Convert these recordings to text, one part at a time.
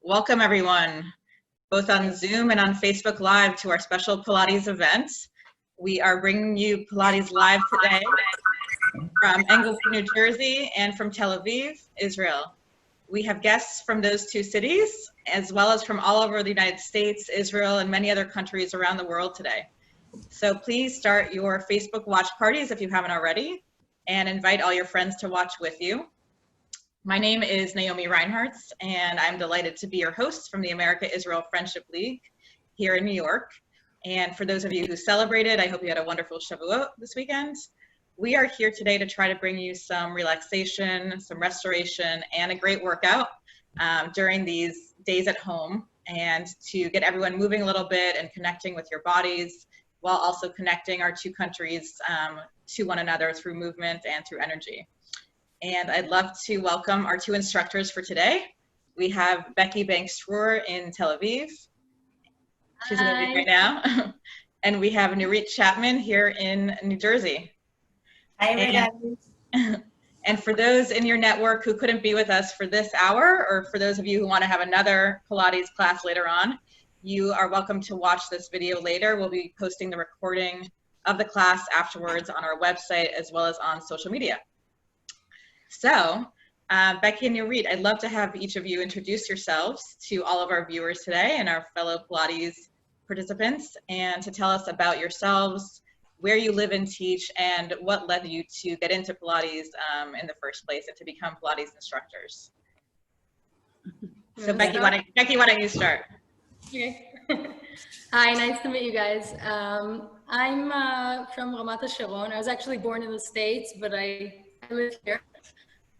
Welcome everyone, both on Zoom and on Facebook Live to our special Pilates event. We are bringing you Pilates live today from Englewood, New Jersey and from Tel Aviv, Israel. We have guests from those two cities, as well as from all over the United States, Israel, and many other countries around the world today. So please start your Facebook watch parties if you haven't already, and invite all your friends to watch with you. My name is Naomi Reinharz, and I'm delighted to be your host from the America-Israel Friendship League here in New York. And for those of you who celebrated, I hope you had a wonderful Shavuot this weekend. We are here today to try to bring you some relaxation, some restoration, and a great workout during these days at home, and to get everyone moving a little bit and connecting with your bodies, while also connecting our two countries to one another through movement and through energy. And I'd love to welcome our two instructors for today. We have Becky Bank Srour in Tel Aviv. She's in Aviv right now. And we have Nurit Chasman here in New Jersey. Hi, everybody. And for those in your network who couldn't be with us for this hour, or for those of you who want to have another Pilates class later on, you are welcome to watch this video later. We'll be posting the recording of the class afterwards on our website as well as on social media. So, Becky and Nurit, I'd love to have each of you introduce yourselves to all of our viewers today and our fellow Pilates participants, and to tell us about yourselves, where you live and teach, and what led you to get into Pilates in the first place and to become Pilates instructors. So Becky, why don't you start? Okay. Hi, nice to meet you guys. I'm from Ramat HaSharon. I was actually born in the States, but I live here.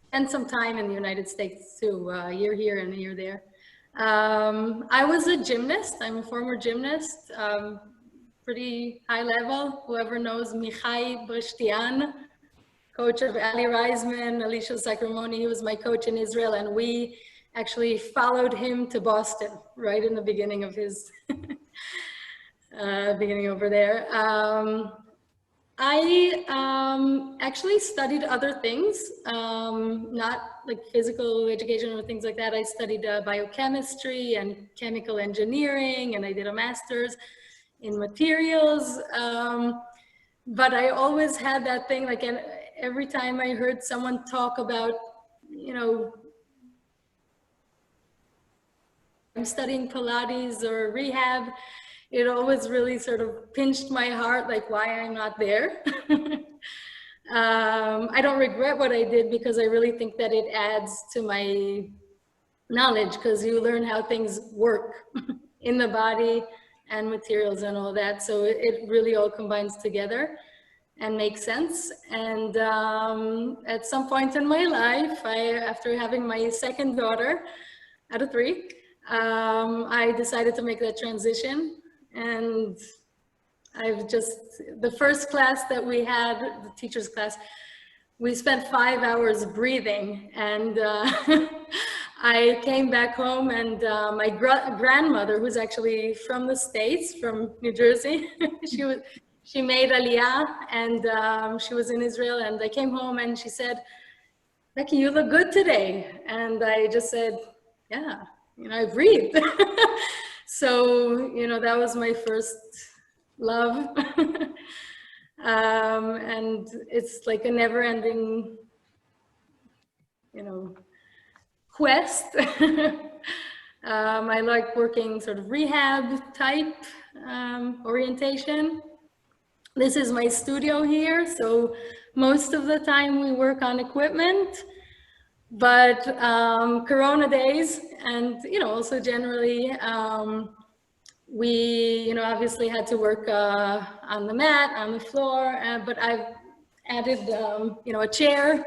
Spent some time in the United States too, a year here and a year there. I was a gymnast. I'm a former gymnast, pretty high level. Whoever knows Michai Brishtian, coach of Ali Reisman, Alicia Sacramone, he was my coach in Israel, and we actually followed him to Boston right in the beginning of his beginning over there. I actually studied other things, not like physical education or things like that. I studied biochemistry and chemical engineering, and I did a master's in materials. But I always had that thing, like every time I heard someone talk about, you know, I'm studying Pilates or rehab, it always really sort of pinched my heart, like why I'm not there. I don't regret what I did, because I really think that it adds to my knowledge, because you learn how things work in the body and materials and all that. So it really all combines together and makes sense. And at some point in my life, after having my second daughter out of 3, I decided to make that transition. And the first class that we had, the teacher's class, we spent 5 hours breathing, and I came back home, and my grandmother, who's actually from the States, from New Jersey, she made Aliyah, and she was in Israel, and I came home and she said, "Becky, you look good today." And I just said, "Yeah, you know, I breathed." So, you know, that was my first love. And it's like a never-ending, you know, quest. I like working sort of rehab type orientation. This is my studio here. So most of the time we work on equipment, but Corona days, and you know, also generally we, you know, obviously had to work on the mat, on the floor, but I've added you know, a chair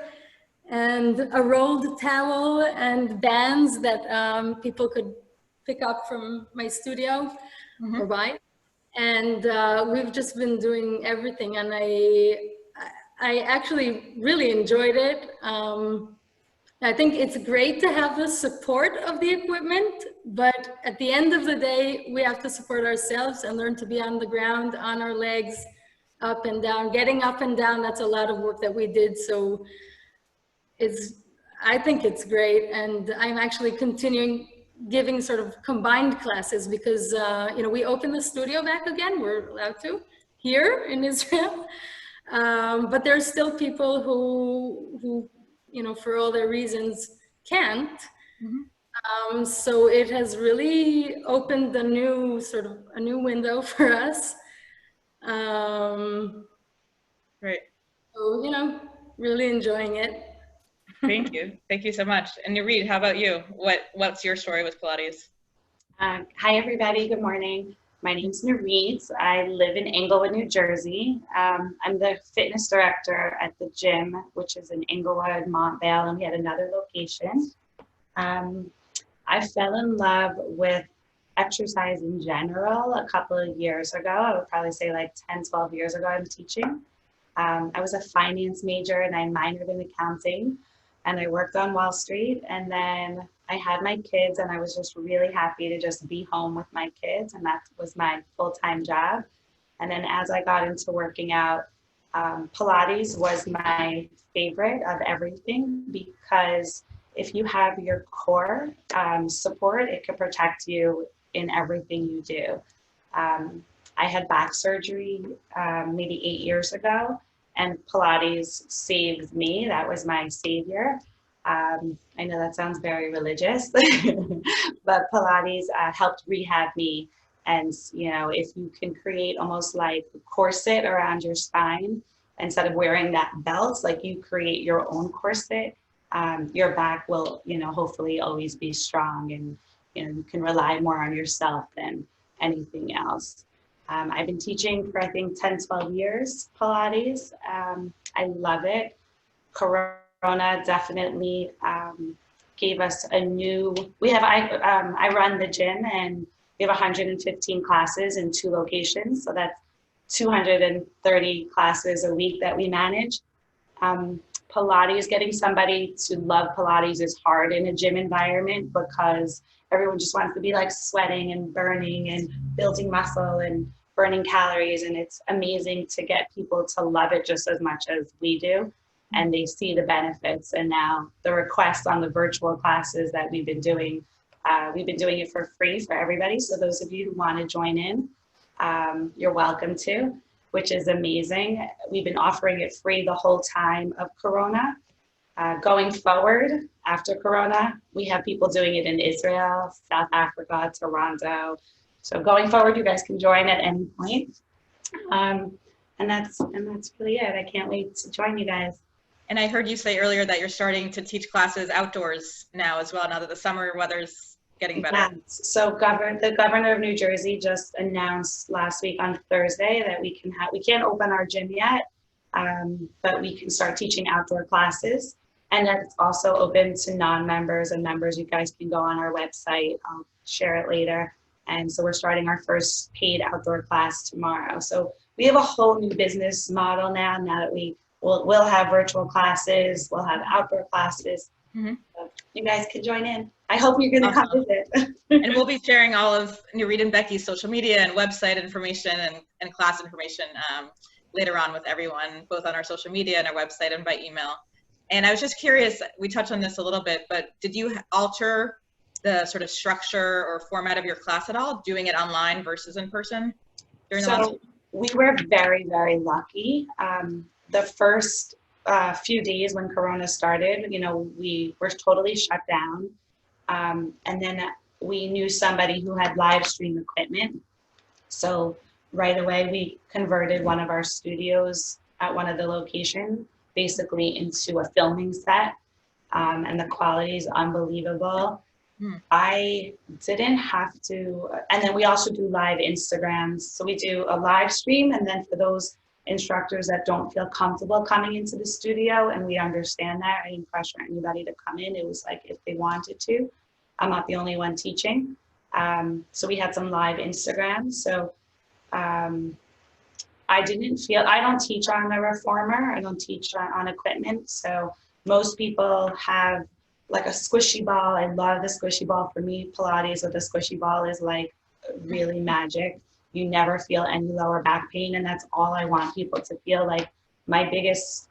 and a rolled towel and bands that people could pick up from my studio or buy, and we've just been doing everything, and I actually really enjoyed it. I think it's great to have the support of the equipment, but at the end of the day, we have to support ourselves and learn to be on the ground, on our legs, up and down. Getting up and down, that's a lot of work that we did. So I think it's great. And I'm actually continuing giving sort of combined classes because, you know, we opened the studio back again, we're allowed to, here in Israel. But there's still people who, you know, for all their reasons can't. So it has really opened a new window for us. Great. So, you know, really enjoying it. Thank you. Thank you so much. And Nurit, how about you? What's your story with Pilates? Hi, everybody. Good morning. My name's Nurit. I live in Englewood, New Jersey. I'm the fitness director at the gym, which is in Englewood, Montvale, and we had another location. I fell in love with exercise in general a couple of years ago. I would probably say like 10, 12 years ago I'm teaching. I was a finance major and I minored in accounting, and I worked on Wall Street, and then I had my kids and I was just really happy to just be home with my kids, and that was my full-time job. And then as I got into working out, Pilates was my favorite of everything, because if you have your core support, it can protect you in everything you do. I had back surgery maybe 8 years ago, and Pilates saved me. That was my savior. I know that sounds very religious, but Pilates helped rehab me. And, you know, if you can create almost like a corset around your spine, instead of wearing that belt, like you create your own corset, your back will, you know, hopefully always be strong, and, you know, you can rely more on yourself than anything else. I've been teaching for, I think, 10, 12 years, Pilates. I love it. Corona definitely gave us a new, I run the gym, and we have 115 classes in 2 locations. So that's 230 classes a week that we manage. Pilates, getting somebody to love Pilates is hard in a gym environment, because everyone just wants to be like sweating and burning and building muscle and burning calories. And it's amazing to get people to love it just as much as we do. And they see the benefits. And now the requests on the virtual classes that we've been doing it for free for everybody. So those of you who want to join in, you're welcome to, which is amazing. We've been offering it free the whole time of Corona. Going forward, after Corona, we have people doing it in Israel, South Africa, Toronto. So going forward, you guys can join at any point. And that's really it. I can't wait to join you guys. And I heard you say earlier that you're starting to teach classes outdoors now as well, now that the summer weather's getting better. Yeah. So the governor of New Jersey just announced last week on Thursday that we can't open our gym yet, but we can start teaching outdoor classes. And that's also open to non-members and members. You guys can go on our website. I'll share it later. And so we're starting our first paid outdoor class tomorrow. So we have a whole new business model now that we'll have virtual classes, we'll have outdoor classes. So you guys can join in. I hope you're going to come visit. And we'll be sharing all of Nurit and Becky's social media and website information and class information later on with everyone, both on our social media and our website and by email. And I was just curious, we touched on this a little bit, but did you alter the sort of structure or format of your class at all, doing it online versus in person during the month? We were very, very lucky. The first few days when Corona started, you know, we were totally shut down. And then we knew somebody who had live stream equipment. So right away, we converted one of our studios at one of the locations basically into a filming set. And the quality is unbelievable. I didn't have to, and then we also do live Instagrams. So we do a live stream, and then for those instructors that don't feel comfortable coming into the studio, and we understand that, I didn't pressure anybody to come in. It was like if they wanted to. I'm not the only one teaching. So we had some live Instagrams. So I don't teach on the reformer. I don't teach on equipment. So most people have like a squishy ball. I love the squishy ball. For me, Pilates with a squishy ball is like really magic. You never feel any lower back pain, and that's all I want people to feel. Like my biggest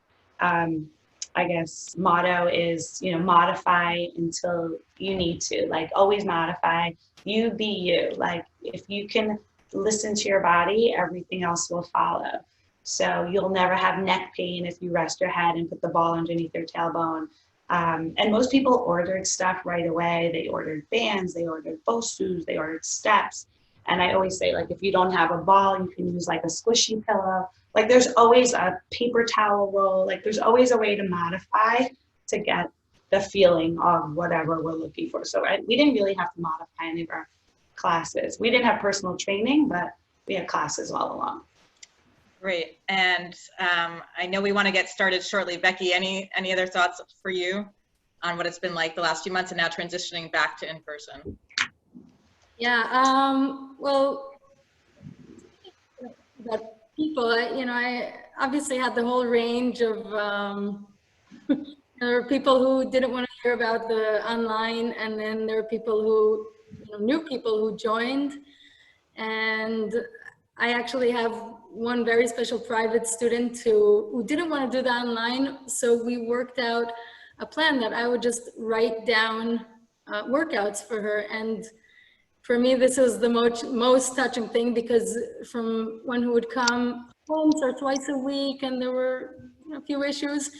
I guess, motto is, you know, modify until you need to, like always modify, you be you. Like if you can listen to your body, everything else will follow. So you'll never have neck pain if you rest your head and put the ball underneath your tailbone. And most people ordered stuff right away. They ordered bands, they ordered BOSUs, they ordered steps. And I always say, like, if you don't have a ball, you can use like a squishy pillow. Like there's always a paper towel roll. Like there's always a way to modify to get the feeling of whatever we're looking for. So we didn't really have to modify any of our classes. We didn't have personal training, but we had classes all along. Great. And I know we want to get started shortly. Becky, any other thoughts for you on what it's been like the last few months and now transitioning back to in-person? Yeah, well, that people, I obviously had the whole range of, there were people who didn't want to hear about the online, and then there were people who, knew people who joined. And I actually have one very special private student who didn't want to do the online. So we worked out a plan that I would just write down workouts for her. And for me, this was the most touching thing, because from one who would come once or twice a week and there were a few issues,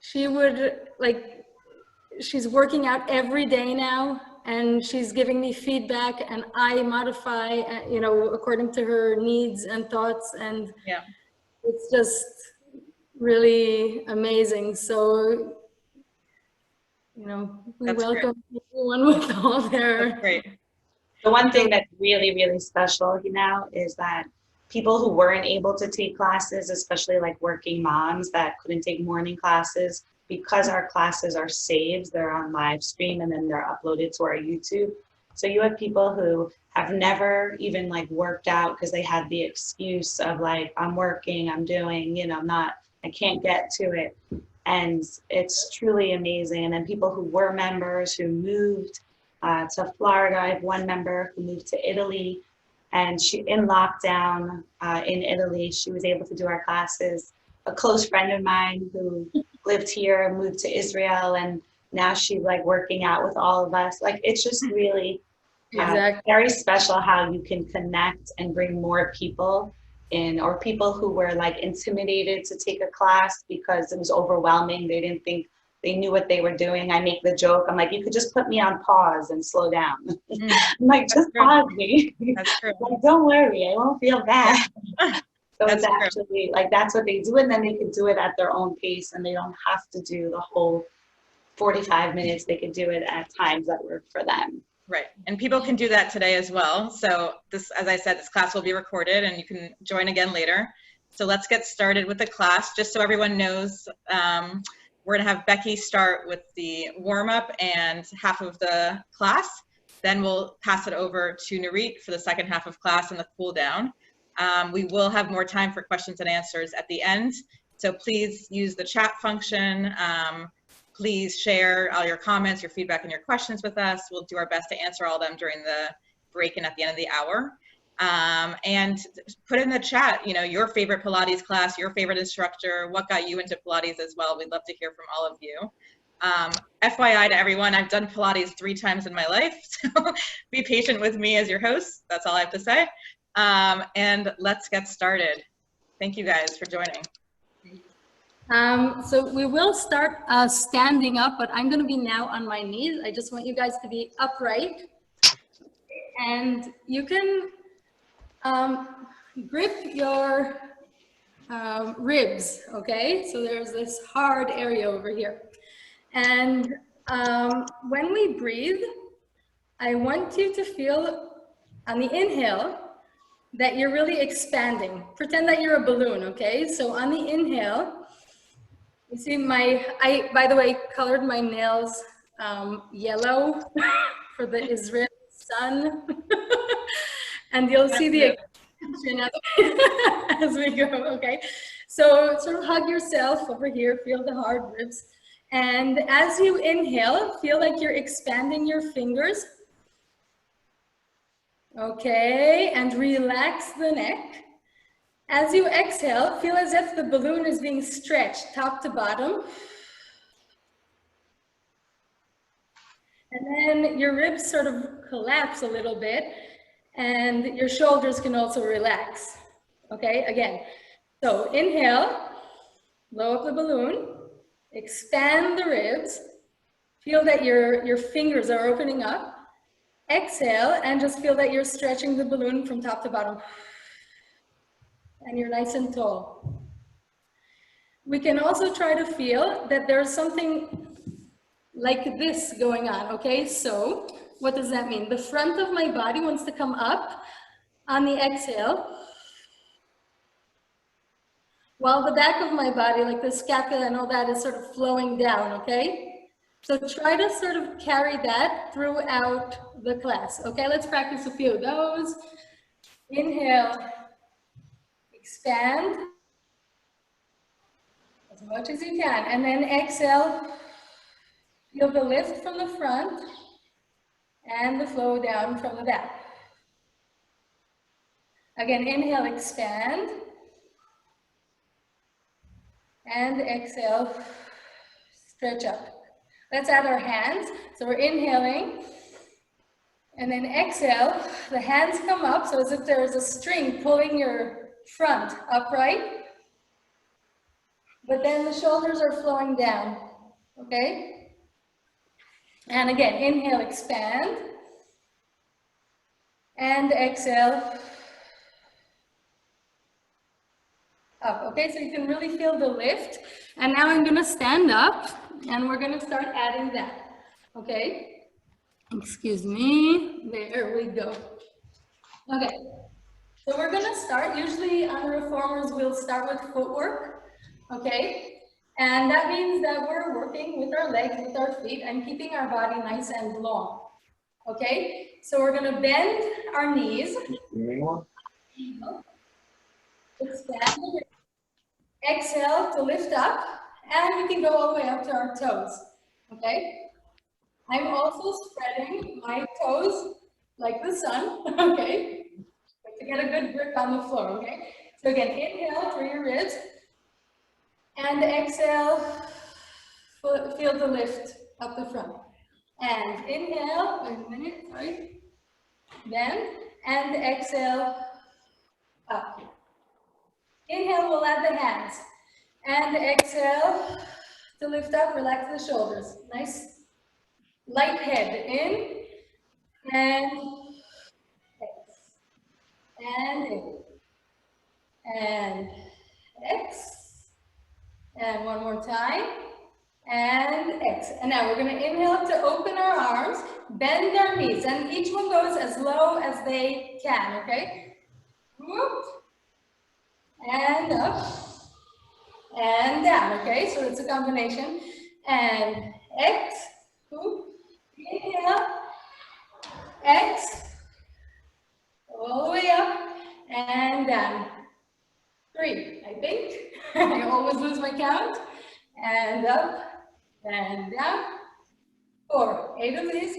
she would she's working out every day now, and she's giving me feedback, and I modify, according to her needs and thoughts. And yeah, it's just really amazing. So, we That's welcome everyone with all their. That's great. The one thing that's really, really special now is that people who weren't able to take classes, especially like working moms that couldn't take morning classes, because our classes are saved, they're on live stream and then they're uploaded to our YouTube. So you have people who have never even worked out because they had the excuse of I'm working, I'm doing, I can't get to it. And it's truly amazing. And then people who were members who moved to Florida. I have one member who moved to Italy, and she, in lockdown in Italy, she was able to do our classes. A close friend of mine who lived here moved to Israel, and now she's working out with all of us. It's just really very special how you can connect and bring more people in, or people who were intimidated to take a class because it was overwhelming. They didn't think they knew what they were doing. I make the joke, I'm you could just put me on pause and slow down. I'm just pause me. That's true. Don't worry, I won't feel bad. So That's it's actually that's what they do, and then they can do it at their own pace, and they don't have to do the whole 45 minutes. They can do it at times that work for them. Right, and people can do that today as well. So this, as I said, this class will be recorded and you can join again later. So let's get started with the class. Just so everyone knows, we're gonna have Becky start with the warm-up and half of the class. Then we'll pass it over to Nurit for the second half of class and the cool down. We will have more time for questions and answers at the end. So please use the chat function. Please share all your comments, your feedback, and your questions with us. We'll do our best to answer all of them during the break and at the end of the hour. And put in the chat, your favorite Pilates class, your favorite instructor, what got you into Pilates as well. We'd love to hear from all of you. FYI to everyone, I've done Pilates 3 times in my life, so be patient with me as your host. That's all I have to say. And let's get started. Thank you guys for joining. So we will start standing up, but I'm going to be now on my knees. I just want you guys to be upright, and you can grip your ribs. Okay, so there's this hard area over here, and when we breathe, I want you to feel on the inhale that you're really expanding. Pretend that you're a balloon. Okay, so on the inhale, you see I, by the way, colored my nails yellow for the Israeli sun. And you'll see the expansion as we go, okay? So sort of hug yourself over here, feel the hard ribs. And as you inhale, feel like you're expanding your fingers. Okay, and relax the neck. As you exhale, feel as if the balloon is being stretched top to bottom. And then your ribs sort of collapse a little bit and your shoulders can also relax. Okay, again. So inhale, blow up the balloon, expand the ribs, feel that your fingers are opening up. Exhale and just feel that you're stretching the balloon from top to bottom. And you're nice and tall. We can also try to feel that there's something like this going on, okay? So what does that mean? The front of my body wants to come up on the exhale, while the back of my body, like the scapula and all that, is sort of flowing down, okay? So try to sort of carry that throughout the class, okay? Let's practice a few of those. Inhale, expand as much as you can, and then exhale, feel the lift from the front and the flow down from the back. Again, inhale, expand, and exhale, stretch up. Let's add our hands. So we're inhaling, and then exhale, the hands come up, so as if there's a string pulling your front upright, but then the shoulders are flowing down, okay? And again, inhale, expand, and exhale, up, okay? So you can really feel the lift. And now I'm gonna stand up, and we're gonna start adding that, okay? Excuse me, there we go. Okay, so we're gonna start, usually on the reformers, we'll start with footwork, okay? And that means that we're working with our legs, with our feet, and keeping our body nice and long, okay? So we're gonna bend our knees. Expand the ribs. Exhale to lift up, and we can go all the way up to our toes, okay? I'm also spreading my toes like the sun, okay? To get a good grip on the floor, okay? So again, inhale through your ribs, and exhale, feel the lift up the front. And inhale, wait a minute, sorry. Bend, and exhale, up. Inhale, we'll add the hands. And exhale, to lift up, relax the shoulders. Nice, light head, in, and X, and in, and X, and one more time, and X. And now we're gonna inhale to open our arms, bend our knees, and each one goes as low as they can, okay? Whoop. And up, and down, okay? So it's a combination. And X, whoop, inhale, X, all the way up, and down. 3, I think. I always lose my count. And up, and down. 4, 8 of these.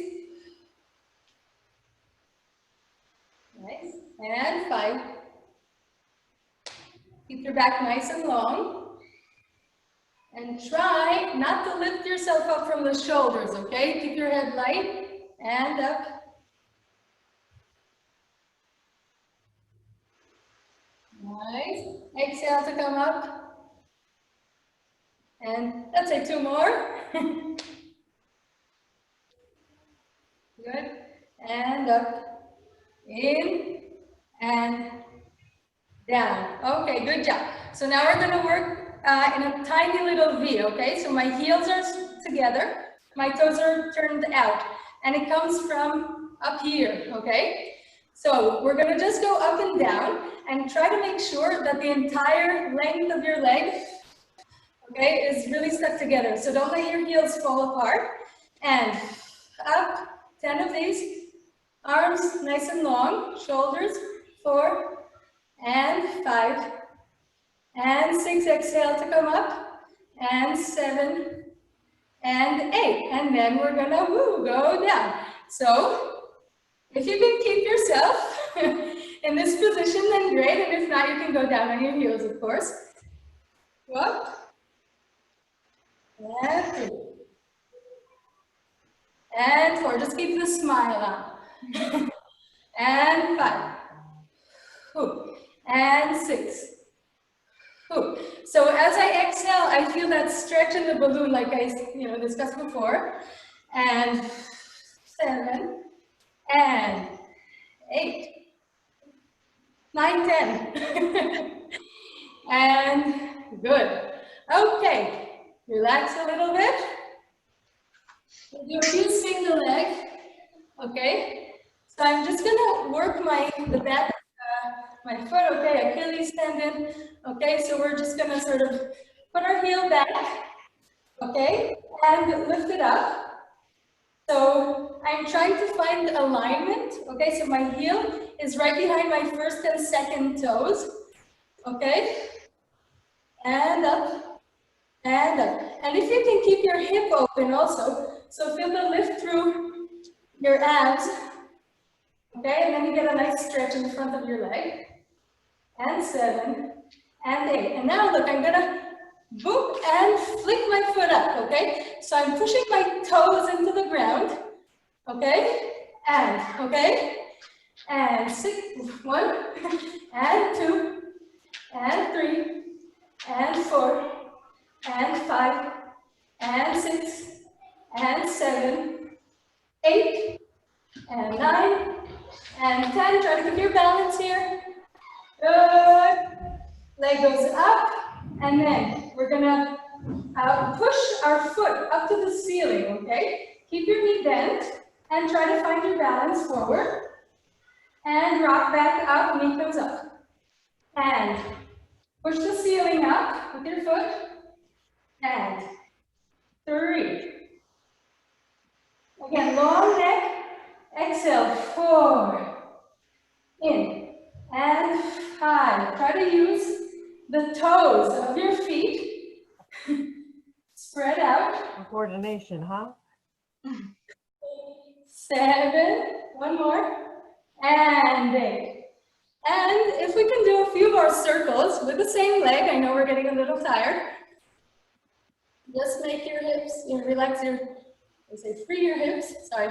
Nice. And 5. Keep your back nice and long. And try not to lift yourself up from the shoulders, okay? Keep your head light and up. Nice. Exhale to come up. And let's say 2 more. Good. And up. In and down. Okay, good job. So now we're going to work in a tiny little V, okay? So my heels are together, my toes are turned out, and it comes from up here, okay? So we're going to just go up and down and try to make sure that the entire length of your leg, okay, is really stuck together. So don't let your heels fall apart. And up, 10 of these, arms nice and long, shoulders, 4, and 5, and 6, exhale to come up, and 7, and 8, and then we're gonna go down. So if you can keep yourself in this position, then great, and if not, you can go down on your heels, of course. Go up, and 2, and 4. Just keep the smile on. And 5. Whew. And 6. Whew. So as I exhale, I feel that stretch in the balloon like I discussed before. And 7, and 8, 9, 10. And good. Okay, relax a little bit. We'll do a few single leg. Okay, so I'm just gonna work the back of my foot. Okay, Achilles tendon. Okay, so we're just gonna sort of put our heel back. Okay, and lift it up. So I'm trying to find alignment. Okay, so my heel is right behind my first and second toes. Okay, and up, and up. And if you can keep your hip open also, so feel the lift through your abs. Okay, and then you get a nice stretch in the front of your leg. And 7, and 8. And now look, I'm gonna boop and flick my foot up, okay? So I'm pushing my toes into the ground, okay? And 6, 1, and 2, and 3, and 4, and 5, and 6, and 7, 8, and 9, and 10. Try to keep your balance here. Good. Leg goes up, and then we're gonna push our foot up to the ceiling, okay? Keep your knee bent, and try to find your balance forward. And rock back up, knee comes up. And push the ceiling up with your foot. And 3. Again, long neck. Exhale, 4. In. And 5. Try to use the toes of your feet. Spread out. Coordination, huh? 7. One more. And 8. And if we can do a few more circles with the same leg, I know we're getting a little tired. Just make your hips, relax your, free your hips, sorry.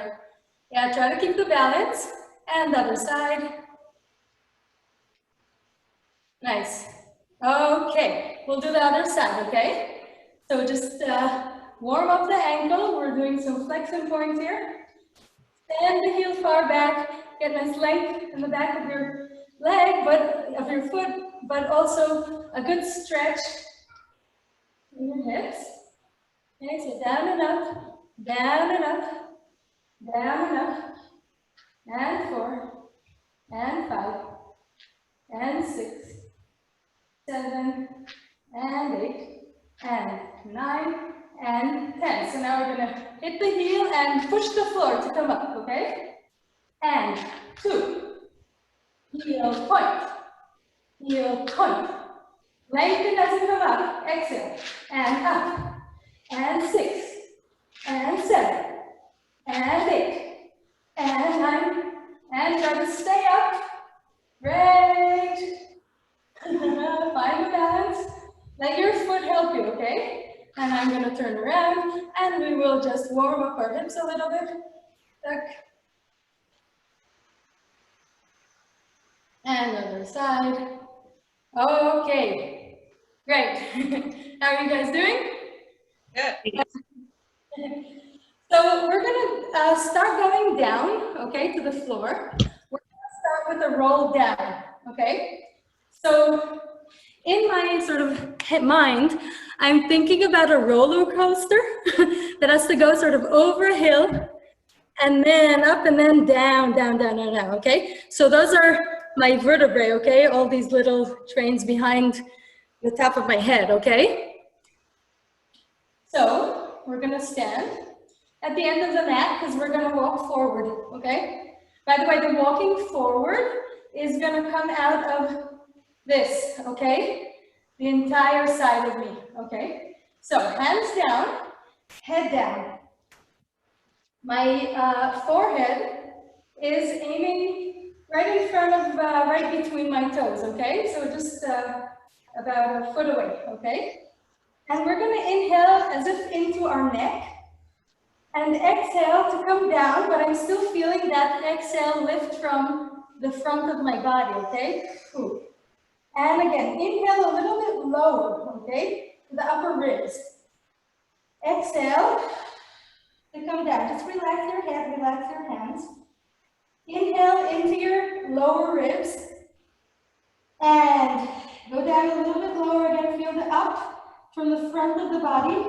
Yeah, try to keep the balance. And the other side. Nice. Okay, we'll do the other side, okay? So just warm up the ankle. We're doing some flexion points here. Stand the heel far back. Get nice length in the back of your leg, of your foot, but also a good stretch in your hips. Okay, so down and up, down and up, down and up, and 4, and 5, and 6, 7, and 8, and 9, and 10. So now we're gonna hit the heel and push the floor to come up, okay? And 2, heel point, lengthen as you come up, exhale, and up, and 6, and 7, and 8, and 9, and try to stay up, great. Find the balance, let your foot help you, okay? And I'm gonna turn around, and we will just warm up our hips a little bit. And other side. Okay, great. How are you guys doing? Good. So we're gonna start going down, okay, to the floor. We're gonna start with a roll down, okay? So in my sort of mind, I'm thinking about a roller coaster that has to go sort of over a hill and then up and then down, down, down, down, down, okay? So those are my vertebrae, okay? All these little trains behind the top of my head, okay? So we're gonna stand at the end of the mat because we're gonna walk forward, okay? By the way, the walking forward is gonna come out of this, okay? The entire side of me, okay? So hands down, head down. My forehead is aiming right in front of, right between my toes, okay? So just about a foot away, okay? And we're gonna inhale as if into our neck. And exhale to come down, but I'm still feeling that exhale lift from the front of my body, okay? Ooh. And again, inhale a little bit lower, okay? To the upper ribs. Exhale to come down. Just relax your head, relax your hands. Inhale into your lower ribs. And go down a little bit lower again. Feel the up from the front of the body.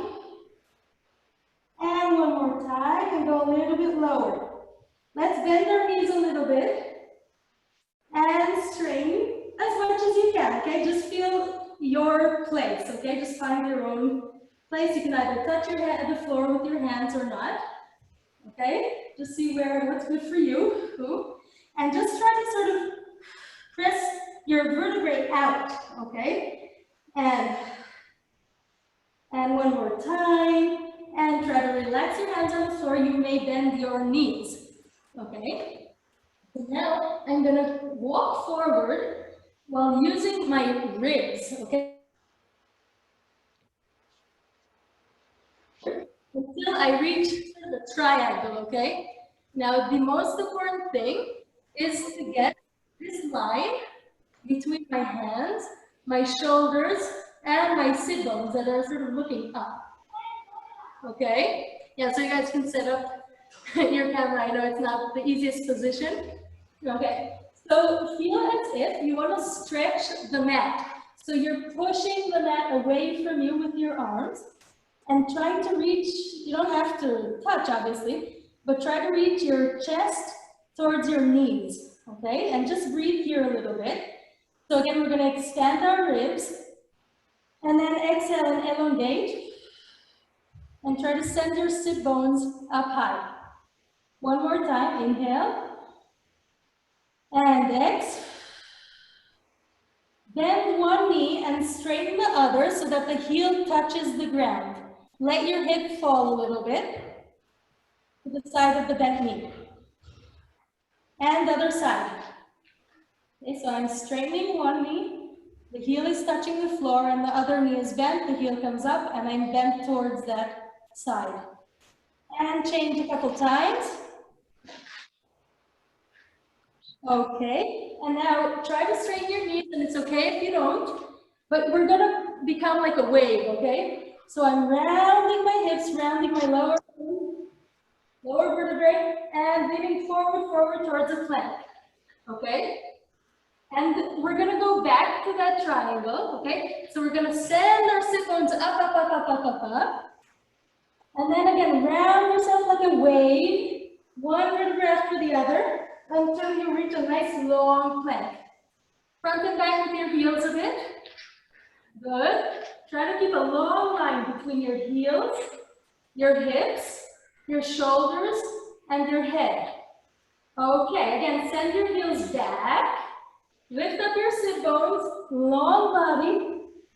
And one more time, and go a little bit lower. Let's bend our knees a little bit and straighten as much as you can, okay? Just feel your place, okay? Just find your own place. You can either touch your head at the floor with your hands or not, okay? Just see what's good for you. Cool. And just try to sort of press your vertebrae out, okay? And one more time. And try to relax your hands on the floor. You may bend your knees, okay? So now I'm gonna walk forward while using my ribs, okay? Until I reach the triangle, okay? Now the most important thing is to get this line between my hands, my shoulders, and my sit bones that are sort of looking up. Okay, yeah, so you guys can set up your camera. I know it's not the easiest position. Okay, so feel as if you want to stretch the mat. So you're pushing the mat away from you with your arms and trying to reach, you don't have to touch obviously, but try to reach your chest towards your knees, okay? And just breathe here a little bit. So again, we're gonna extend our ribs and then exhale and elongate. And try to send your sit bones up high. One more time, inhale. And exhale. Bend one knee and straighten the other so that the heel touches the ground. Let your hip fall a little bit to the side of the bent knee. And the other side. Okay, so I'm straightening one knee. The heel is touching the floor and the other knee is bent. The heel comes up and I'm bent towards that side. And change a couple times. Okay, and now try to straighten your knees, and it's okay if you don't, but we're gonna become like a wave, okay? So I'm rounding my hips, rounding my lower vertebrae, and leaning forward towards a plank, okay? And we're gonna go back to that triangle, okay? So we're gonna send our sit bones up. And then again, round yourself like a wave, one vertebra after the other, until you reach a nice long plank. Front and back with your heels a bit. Good. Try to keep a long line between your heels, your hips, your shoulders, and your head. Okay, again, send your heels back. Lift up your sit bones, long body.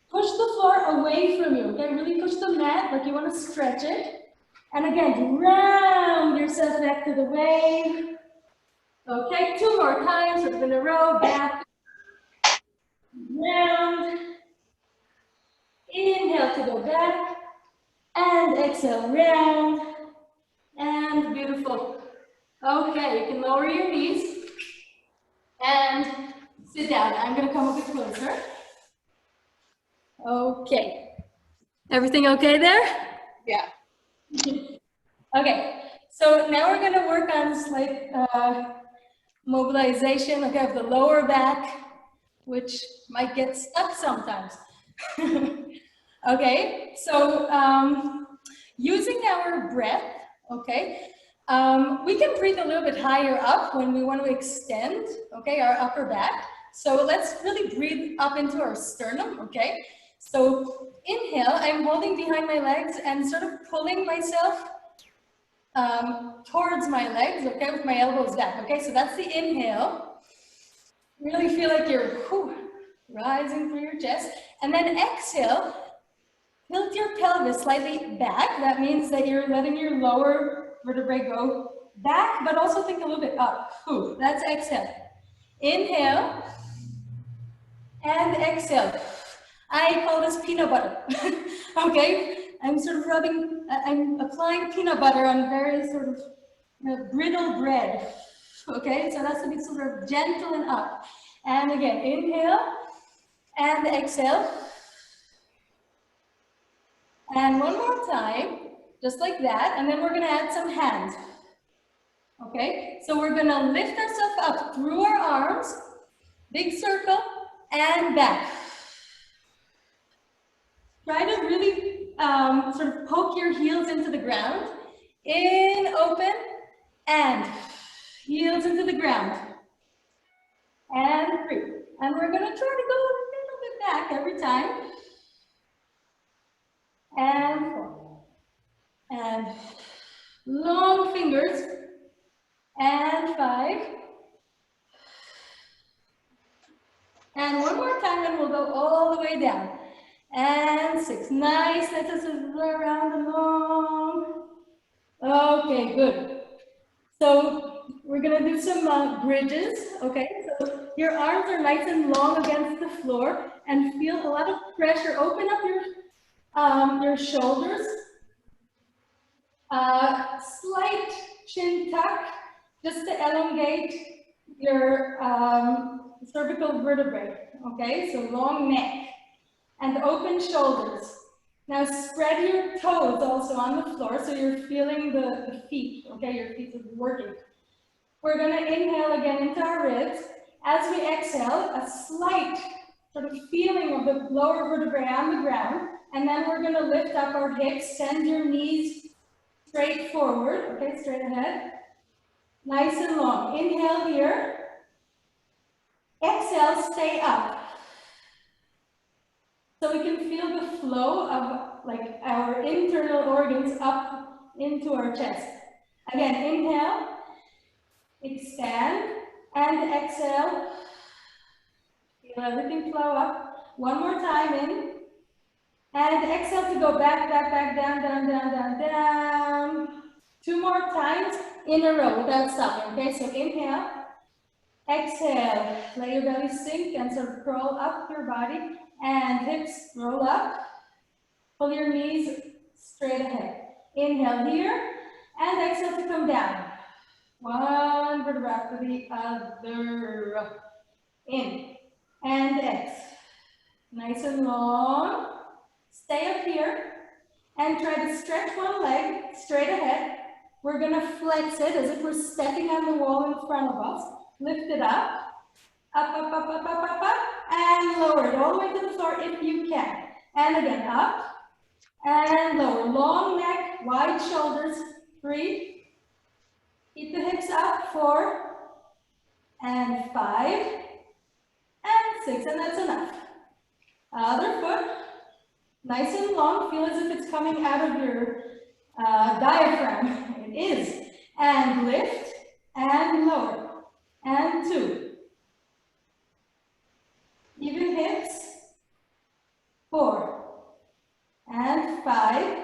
Push the floor away from you, okay? Really push the mat like you want to stretch it. And again, round yourself back to the wave. Okay, 2 more times, sort of in a row, back, round. Inhale to go back, and exhale, round. And beautiful. Okay, you can lower your knees and sit down. I'm gonna come a bit closer. Okay. Everything okay there? Yeah. Okay, so now we're gonna work on slight mobilization, okay, of the lower back, which might get stuck sometimes. Okay, so using our breath, okay, we can breathe a little bit higher up when we want to extend, okay, our upper back. So let's really breathe up into our sternum, okay? So inhale, I'm holding behind my legs and sort of pulling myself towards my legs, okay, with my elbows back, okay? So that's the inhale. Really feel like you're rising through your chest. And then exhale, tilt your pelvis slightly back. That means that you're letting your lower vertebrae go back, but also think a little bit up. That's exhale. Inhale and exhale. I call this peanut butter, okay? I'm sort of rubbing, I'm applying peanut butter on very sort of brittle bread. Okay, so that's to be sort of gentle and up. And again, inhale and exhale. And one more time, just like that. And then we're gonna add some hands. Okay, so we're gonna lift ourselves up through our arms, big circle, and back. Try to really sort of poke your heels into the ground. In, open, and heels into the ground. And through. And we're gonna try to go a little bit back every time. And 4. And long fingers. And 5. And one more time, and we'll go all the way down. And 6. Nice. Let us around and long. Okay, good. So we're gonna do some bridges. Okay, so your arms are nice and long against the floor, and feel a lot of pressure. Open up your shoulders. Slight chin tuck, just to elongate your cervical vertebrae. Okay, so long neck and open shoulders. Now spread your toes also on the floor, so you're feeling the feet. Okay, your feet are working. We're gonna inhale again into our ribs. As we exhale, a slight sort of feeling of the lower vertebrae on the ground, and then we're gonna lift up our hips, send your knees straight forward, okay, straight ahead. Nice and long. Inhale here. Exhale, stay up. So we can feel the flow of like our internal organs up into our chest. Again, inhale, expand, and exhale. Feel everything flow up. One more time in. And exhale to go back, back, back, down, down, down, down, down. 2 more times in a row without stopping. Okay, so inhale, exhale. Let your belly sink and sort of curl up your body. And hips roll up. Pull your knees straight ahead. Inhale here, and exhale to come down. One vertebra after the other. In and exhale. Nice and long. Stay up here and try to stretch one leg straight ahead. We're gonna flex it as if we're stepping on the wall in front of us. Lift it up. Up, up, up, up, up, up, up, and lower it all the way to the floor if you can. And again, up and lower. Long neck, wide shoulders. 3. Keep the hips up. 4 and 5 and 6, and that's enough. Other foot, nice and long. Feel as if it's coming out of your diaphragm. It is. And lift and lower. And 2. Even hips. 4 and 5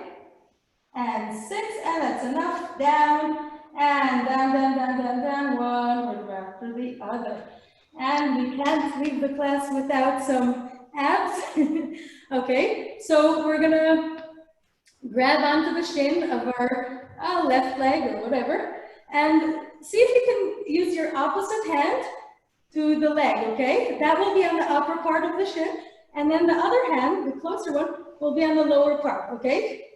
and 6, and that's enough. Down and down, down, down, down, down. One vertebra after the other. And we can't leave the class without some abs. Okay, so we're gonna grab onto the shin of our left leg or whatever, and see if you can use your opposite hand to the leg, okay? That will be on the upper part of the shin, and then the other hand, the closer one, will be on the lower part, okay?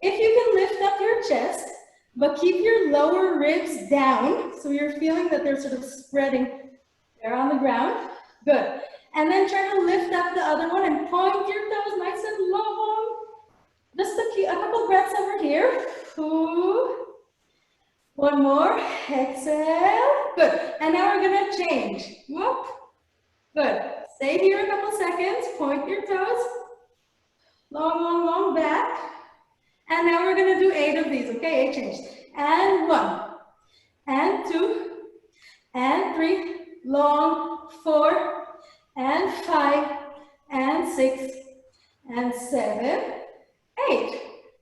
If you can lift up your chest, but keep your lower ribs down, so you're feeling that they're sort of spreading there on the ground, good. And then try to lift up the other one and point your toes nice and long. Just a couple breaths over here. 2. One more, exhale, good. And now we're gonna change, whoop, good. Stay here a couple seconds, point your toes, long, long, long back. And now we're gonna do 8 of these, okay, 8 changes. And 1, and 2, and 3, long, 4, and 5, and 6, and 7, 8.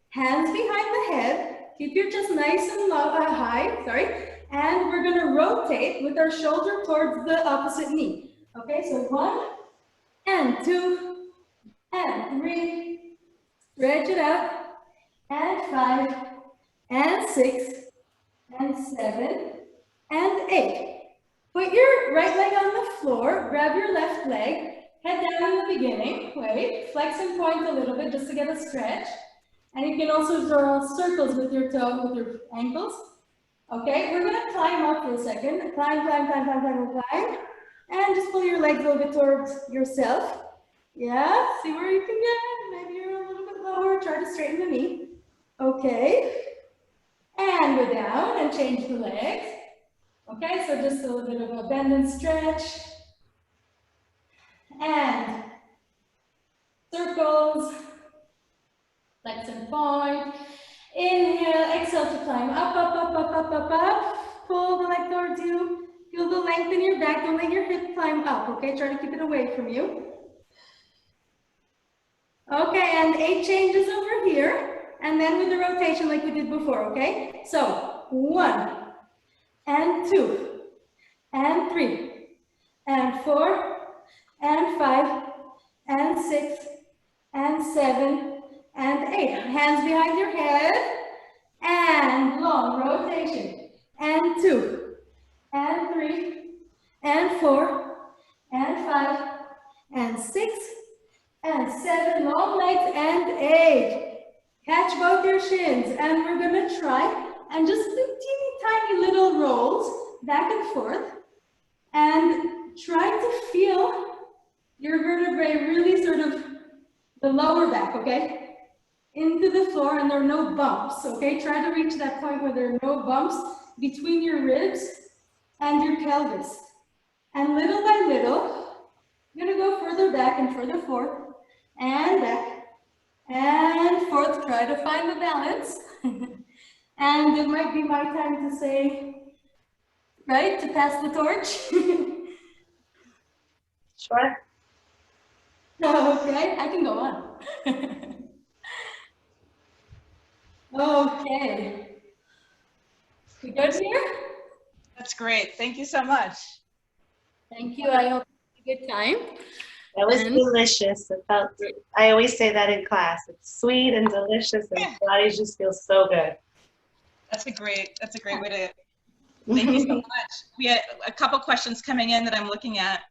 Hands behind the head. Keep your chest nice and low, high, sorry. And we're gonna rotate with our shoulder towards the opposite knee. Okay, so 1, and 2, and 3. Stretch it out. and 5, and 6, and 7, and 8. Put your right leg on the floor, grab your left leg, head down in the beginning, wait, flex and point a little bit just to get a stretch. And you can also draw circles with your toe, with your ankles. Okay, we're gonna climb up for a second. Climb, climb, climb, climb, climb, climb. And just pull your legs a little bit towards yourself. Yeah, see where you can get. Maybe you're a little bit lower, try to straighten the knee. Okay, and go down and change the legs. Okay, so just a little bit of a bend and stretch. And circles, flex and point. Inhale, exhale to climb up, up, up, up, up, up, up. Pull the leg towards you. Feel the length in your back. Don't let your hip climb up, okay? Try to keep it away from you. Okay, and 8 changes over here. And then with the rotation like we did before, okay? So 1, and 2, and 3, and 4, and 5, and 6, and 7, and 8. Hands behind your head, and long rotation, and 2, and 3, and 4, and 5, and 6, and 7, long legs, and 8. Catch both your shins, and we're gonna try and just do teeny tiny little rolls back and forth, and try to feel your vertebrae really sort of the lower back, okay? Into the floor, and there are no bumps, okay? Try to reach that point where there are no bumps between your ribs and your pelvis. And little by little, you're gonna go further back and further forth, and back, and forth. Try to find the balance. And it might be my time to say, right, to pass the torch. Sure. Okay, I can go on. Okay. We good here? That's great. Thank you so much. Thank you. I hope you had a good time. That was And- delicious. It felt, I always say that in class. It's sweet and delicious, and Pilates just feels so good. That's a great way to, thank you so much. We had a couple questions coming in that I'm looking at.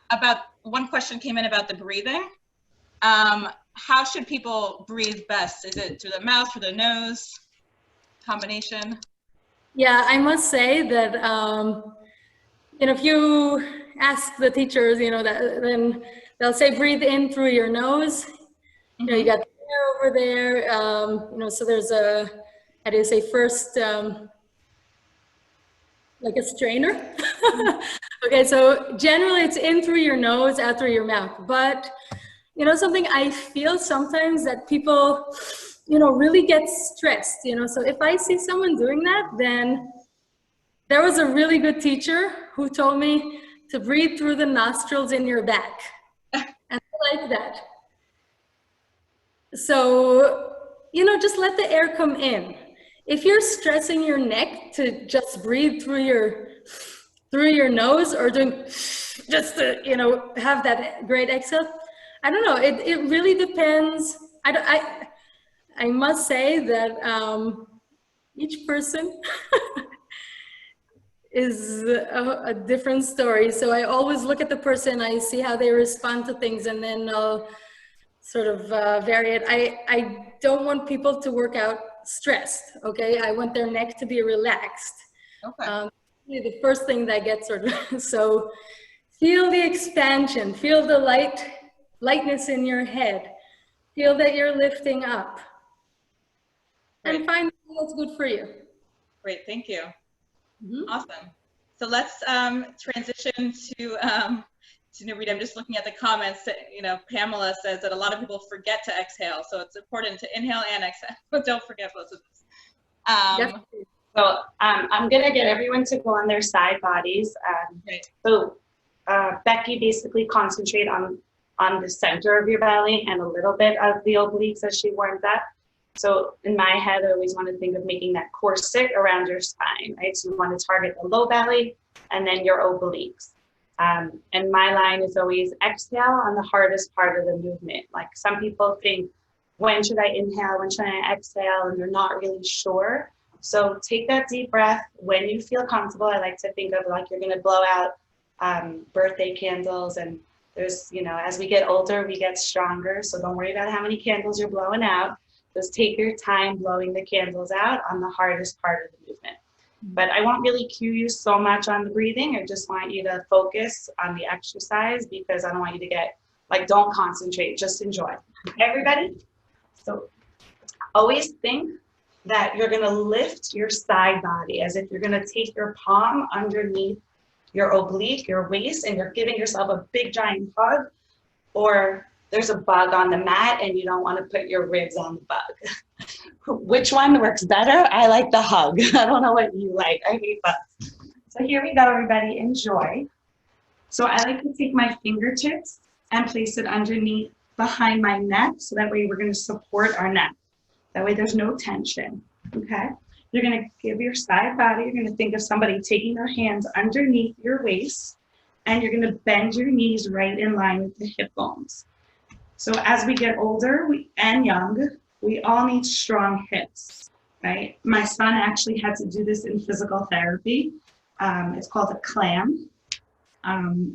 About, one question came in about the breathing. How should people breathe best? Is it through the mouth, through the nose, combination? Yeah, I must say that, you know, if you ask the teachers, you know, that then they'll say breathe in through your nose. You know, you got the air over there. You know, so there's a, how do you say, first, like a strainer. Okay, so generally it's in through your nose, out through your mouth. But, you know, something I feel sometimes that people, you know, really get stressed, you know. So if I see someone doing that, then there was a really good teacher who told me to breathe through the nostrils in your back. And I like that. So, you know, just let the air come in. If you're stressing your neck to just breathe through your nose, or doing just to, you know, have that great exhale, I don't know, it really depends. I must say that each person is a different story. So I always look at the person, I see how they respond to things, and then I'll sort of vary it. I don't want people to work out stressed, okay? I want their neck to be relaxed. Okay. The first thing that gets sort of, so feel the expansion, feel the lightness in your head, feel that you're lifting up, and find what's good for you. Great, thank you. Awesome. So let's transition to Nurit. I'm just looking at the comments that, you know, Pamela says that a lot of people forget to exhale. So it's important to inhale and exhale, but don't forget both of those. So I'm gonna get everyone to go on their side bodies. So Becky basically concentrate on the center of your belly and a little bit of the obliques as she warms up. So in my head, I always want to think of making that corset around your spine, right? So you want to target the low belly and then your obliques. And my line is always exhale on the hardest part of the movement. Like some people think when should I inhale, when should I exhale, and you're not really sure. So take that deep breath when you feel comfortable. I like to think of like you're gonna blow out birthday candles, and there's, you know, as we get older, we get stronger. So don't worry about how many candles you're blowing out. Just take your time blowing the candles out on the hardest part of the movement. But I won't really cue you so much on the breathing. I just want you to focus on the exercise, because I don't want you to get, like, don't concentrate, just enjoy. Okay, everybody? So always think that you're gonna lift your side body as if you're gonna take your palm underneath your oblique, your waist, and you're giving yourself a big giant hug, or there's a bug on the mat and you don't want to put your ribs on the bug. Which one works better? I like the hug. I don't know what you like. I hate bugs. So here we go, everybody. Enjoy. So I like to take my fingertips and place it underneath behind my neck, so that way we're going to support our neck. That way there's no tension, okay? You're going to give your side body, you're going to think of somebody taking their hands underneath your waist, and you're going to bend your knees right in line with the hip bones. So as we get older and young, we all need strong hips, right? My son actually had to do this in physical therapy. It's called a clam.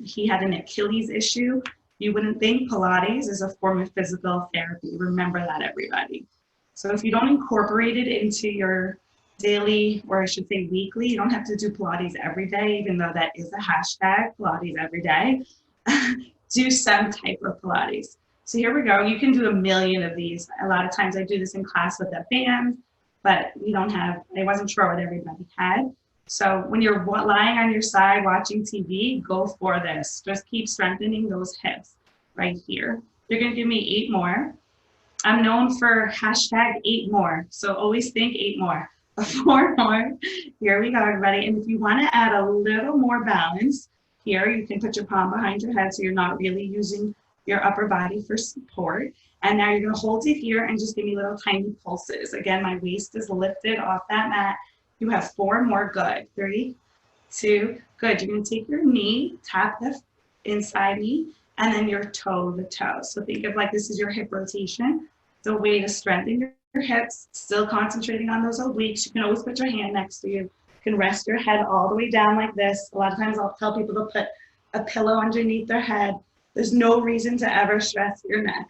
He had an Achilles issue. You wouldn't think Pilates is a form of physical therapy. Remember that, everybody. So if you don't incorporate it into your daily, or I should say weekly, you don't have to do Pilates every day, even though that is a hashtag, Pilates every day. Do some type of Pilates. So here we go. You can do a million of these. A lot of times I do this in class with a band, but we don't have, I wasn't sure what everybody had. So when you're lying on your side watching TV, go for this. Just keep strengthening those hips right here. You're going to give me 8 more. I'm known for hashtag 8 more. So always think 8 more. 4 more. Here we go, everybody. And if you want to add a little more balance here, you can put your palm behind your head so you're not really using your upper body for support. And now you're going to hold it here and just give me little tiny pulses. Again, my waist is lifted off that mat. You have 4 more. Good. 3, 2, good. You're going to take your knee, tap the inside knee, and then your toe to toe. So think of like this is your hip rotation. The way to strengthen your hips, still concentrating on those obliques. You can always put your hand next to you. You can rest your head all the way down like this. A lot of times I'll tell people to put a pillow underneath their head. There's no reason to ever stress your neck.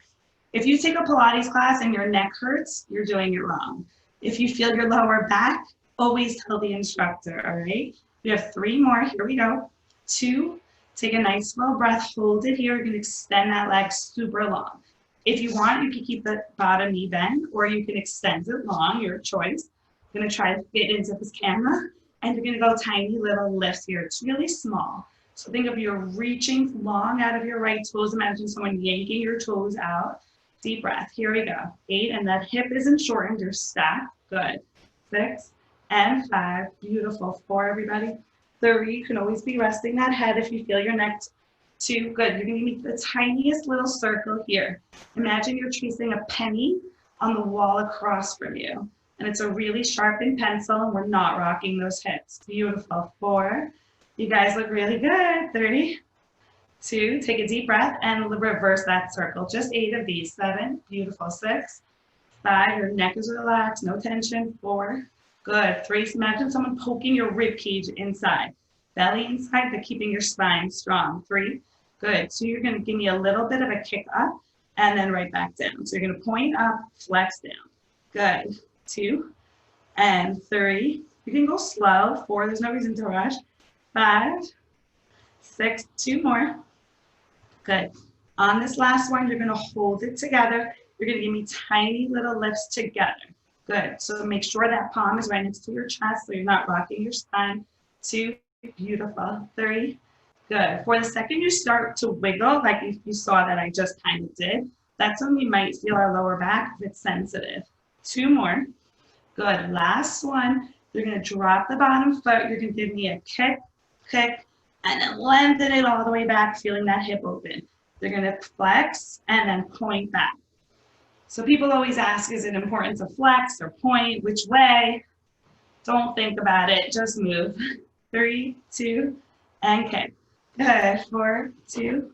If you take a Pilates class and your neck hurts, you're doing it wrong. If you feel your lower back, always tell the instructor, all right? We have 3 more. Here we go. 2, take a nice slow breath. Hold it here. You're going to extend that leg super long. If you want, you can keep the bottom knee bent, or you can extend it long, your choice. I'm going to try to fit into this camera, and you're going to go tiny little lifts here. It's really small. So think of you're reaching long out of your right toes. Imagine someone yanking your toes out. Deep breath. Here we go. 8, and that hip isn't shortened. You're stacked. Good. 6 and 5. Beautiful. 4, everybody. 3. You can always be resting that head if you feel your neck. 2. Good. You're going to make the tiniest little circle here. Imagine you're tracing a penny on the wall across from you. And it's a really sharpened pencil, and we're not rocking those hips. Beautiful. 4. You guys look really good. 3, 2, take a deep breath and reverse that circle. Just 8 of these. 7, beautiful. 6, 5, your neck is relaxed, no tension. 4, good. 3, so imagine someone poking your rib cage inside. Belly inside, but keeping your spine strong. 3, good. So you're going to give me a little bit of a kick up and then right back down. So you're going to point up, flex down. Good. 2 and 3. You can go slow. 4, there's no reason to rush. 5, 6, 2 more. Good. On this last one, you're going to hold it together. You're going to give me tiny little lifts together. Good. So make sure that palm is right next to your chest so you're not rocking your spine. 2, beautiful. 3, good. For the second you start to wiggle, like you saw that I just kind of did, that's when we might feel our lower back if it's sensitive. 2 more. Good. Last one. You're going to drop the bottom foot. You're going to give me a kick, and then lengthen it all the way back, feeling that hip open. You're going to flex and then point back. So people always ask, is it important to flex or point? Which way? Don't think about it. Just move. 3, 2, and kick. Good. 4, 2.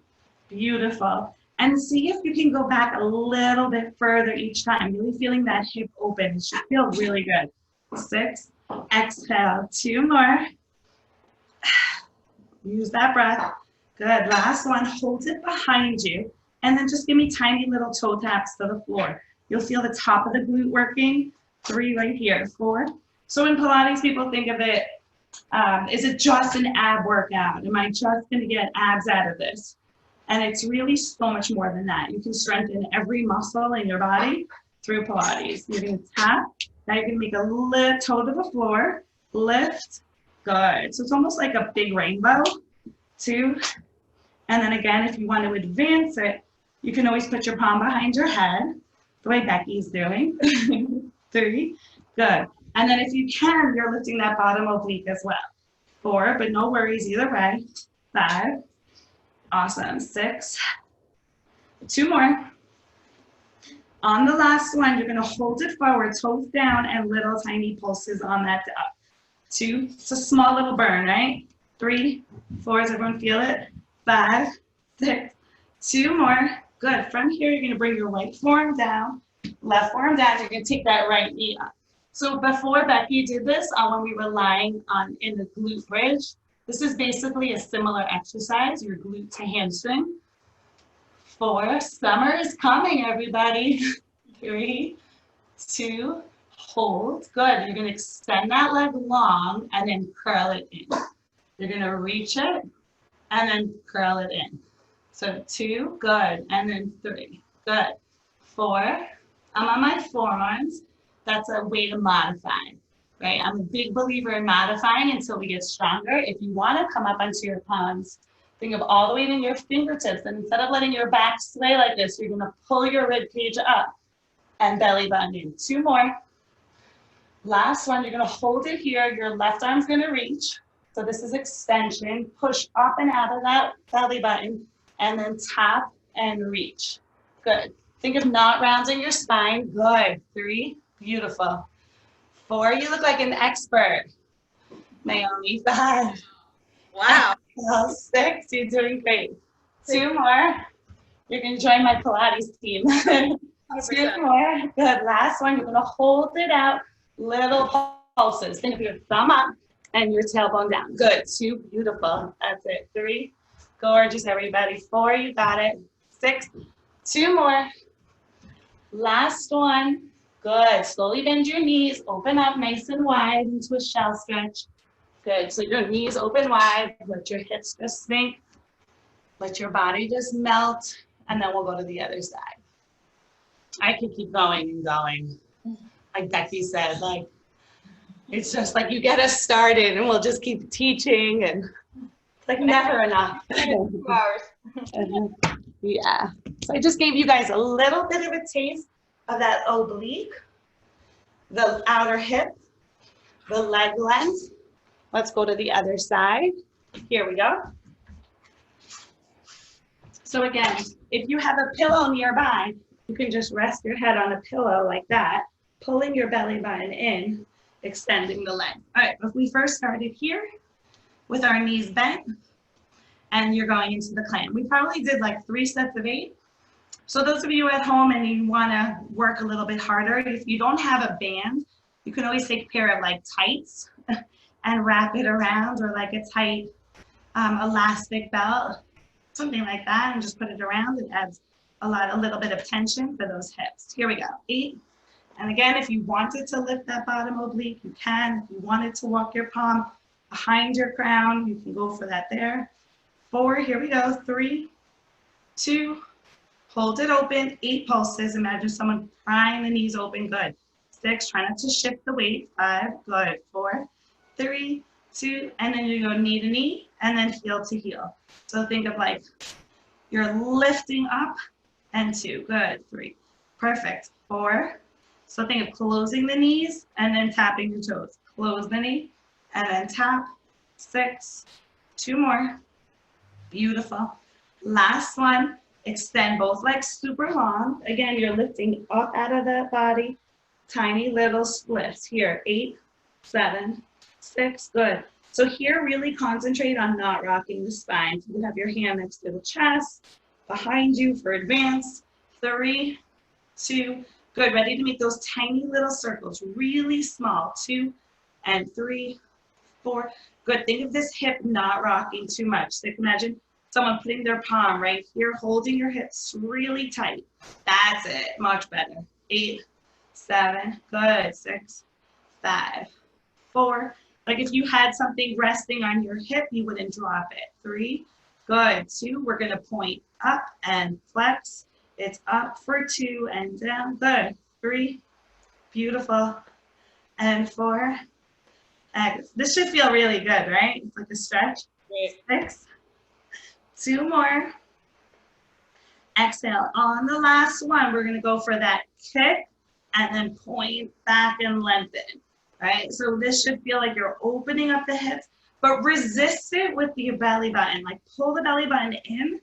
Beautiful. And see if you can go back a little bit further each time, really feeling that hip open. It should feel really good. 6, exhale, 2 more. Use that breath. Good, last one, hold it behind you, and then just give me tiny little toe taps to the floor. You'll feel the top of the glute working. 3 right here, 4. So in Pilates, people think of it, is it just an ab workout? Am I just gonna get abs out of this? And it's really so much more than that. You can strengthen every muscle in your body through Pilates. You're gonna tap, now you're gonna make a lift, toe to the floor, lift, good. So it's almost like a big rainbow. 2, and then again, if you want to advance it, you can always put your palm behind your head, the way Becky's doing. 3, good. And then if you can, you're lifting that bottom oblique as well. 4, but no worries either way. 5, awesome. 6, 2 more. On the last one, you're gonna hold it forward, toes down, and little tiny pulses on that up. 2, it's a small little burn, right? 3, 4, does everyone feel it? 5, 6, 2 more. Good. From here, you're going to bring your right forearm down, left forearm down. You're going to take that right knee up. So before Becky did this, when we were lying in the glute bridge, this is basically a similar exercise, your glute to hamstring. 4, summer is coming, everybody. 3, 2, hold. Good. You're going to extend that leg long and then curl it in. You're going to reach it and then curl it in. So 2, good. And then 3, good. 4, I'm on my forearms. That's a way to modify, right? I'm a big believer in modifying until we get stronger. If you want to come up onto your palms, think of all the weight in your fingertips. And instead of letting your back sway like this, you're going to pull your rib cage up and belly button in. 2 more. Last one, you're going to hold it here. Your left arm's going to reach. So this is extension. Push up and out of that belly button and then tap and reach. Good. Think of not rounding your spine. Good. 3, beautiful. 4, you look like an expert. Naomi, 5. Wow. 6, you're doing great. 2 more. You're going to join my Pilates team. 2 more. Good. Last one, you're going to hold it out. Little pulses. Think of your thumb up and your tailbone down. Good. 2, beautiful. That's it. 3, gorgeous, everybody. 4, you got it. 6, 2 more. Last one. Good. Slowly bend your knees. Open up nice and wide into a shell stretch. Good. So your knees open wide. Let your hips just sink. Let your body just melt. And then we'll go to the other side. I could keep going and going. Like Becky said, like, it's just like you get us started and we'll just keep teaching and it's like never enough. 2 hours. Yeah. So I just gave you guys a little bit of a taste of that oblique, the outer hip, the leg length. Let's go to the other side. Here we go. So again, if you have a pillow nearby, you can just rest your head on a pillow like that, pulling your belly button in, extending the leg. All right, if we first started here with our knees bent and you're going into the clam. We probably did like 3 sets of 8. So those of you at home and you want to work a little bit harder, if you don't have a band, you can always take a pair of like tights and wrap it around, or like a tight elastic belt, something like that, and just put it around. It adds a little bit of tension for those hips. Here we go. 8. And again, if you wanted to lift that bottom oblique, you can. If you wanted to walk your palm behind your crown, you can go for that there. 4, here we go. 3, 2, hold it open. 8 pulses. Imagine someone prying the knees open. Good. 6, try not to shift the weight. 5, good. 4, 3, 2, and then you go knee to knee and then heel to heel. So think of like you're lifting up and 2. Good. 3, perfect. 4, so think of closing the knees and then tapping your toes. Close the knee and then tap. 6, 2 more. Beautiful. Last one. Extend both legs super long. Again, you're lifting up out of that body. Tiny little splits. Here, 8, 7, 6. Good. So here, really concentrate on not rocking the spine. So you have your hand next to the chest. behind you for advance. 3, 2, good. Ready to make those tiny little circles, really small. 2 and 3, 4. Good. Think of this hip not rocking too much. So imagine someone putting their palm right here, holding your hips really tight. That's it. Much better. 8, 7. Good. 6, 5, 4. Like if you had something resting on your hip, you wouldn't drop it. 3. Good. 2. We're going to point up and flex. It's up for 2 and down. Good. 3. Beautiful. And 4. This should feel really good, right? It's like a stretch. 6. 2 more. Exhale. On the last one, we're going to go for that kick and then point back and lengthen. Right? So this should feel like you're opening up the hips, but resist it with the belly button. Like pull the belly button in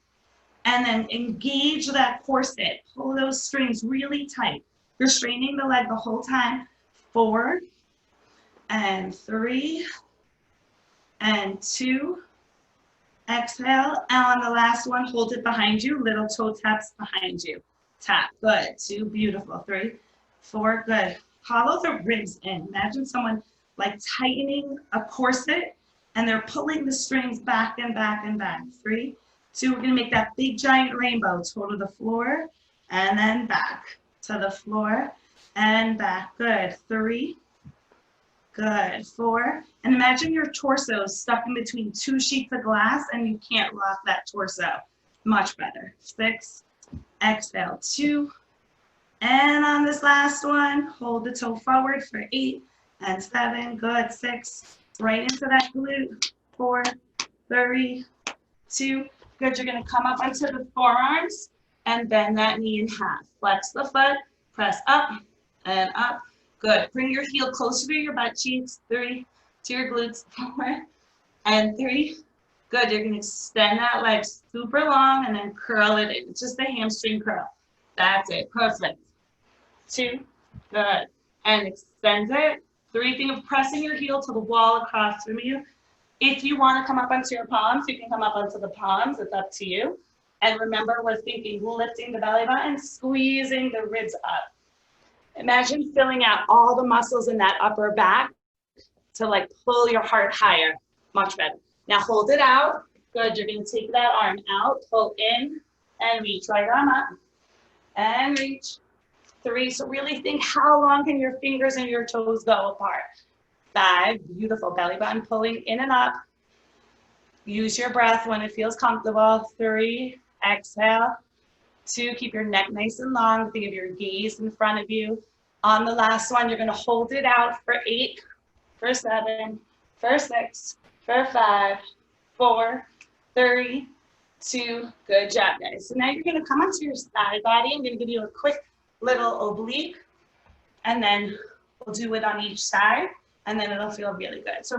and then engage that corset. Pull those strings really tight. You're straining the leg the whole time. 4 and 3 and 2. Exhale. And on the last one, hold it behind you. Little toe taps behind you. Tap. Good. 2. Beautiful. 3, 4. Good. Hollow the ribs in. Imagine someone like tightening a corset and they're pulling the strings back and back and back. 3, 2. We're going to make that big giant rainbow. Toe to the floor and then back to the floor and back. Good. 3. Good. 4. And imagine your torso is stuck in between 2 sheets of glass and you can't rock that torso. Much better. 6. Exhale. 2. And on this last one, hold the toe forward for 8 and 7. Good. 6. Right into that glute. 4, 3, 2. Good. You're going to come up onto the forearms and bend that knee in half. Flex the foot. Press up and up. Good. Bring your heel closer to your butt cheeks. 3, to your glutes. 4 and 3. Good. You're going to extend that leg super long and then curl it in. It's just a hamstring curl. That's it. Perfect. 2. Good. And extend it. 3. Think of pressing your heel to the wall across from you. If you want to come up onto your palms, you can come up onto the palms. It's up to you. And remember, we're thinking lifting the belly button, squeezing the ribs up. Imagine filling out all the muscles in that upper back to like pull your heart higher. Much better. Now hold it out. Good. You're going to take that arm out, pull in, and reach. Right arm up. And reach. 3. So really think, how long can your fingers and your toes go apart? 5. Beautiful. Belly button pulling in and up. Use your breath when it feels comfortable. 3. Exhale. 2. Keep your neck nice and long. Think of your gaze in front of you. On the last one, you're going to hold it out for 8, for 7, for 6, for 5, 4, 3, 2. Good job, guys. So now you're going to come onto your side body. I'm going to give you a quick little oblique, and then we'll do it on each side, and then it'll feel really good. So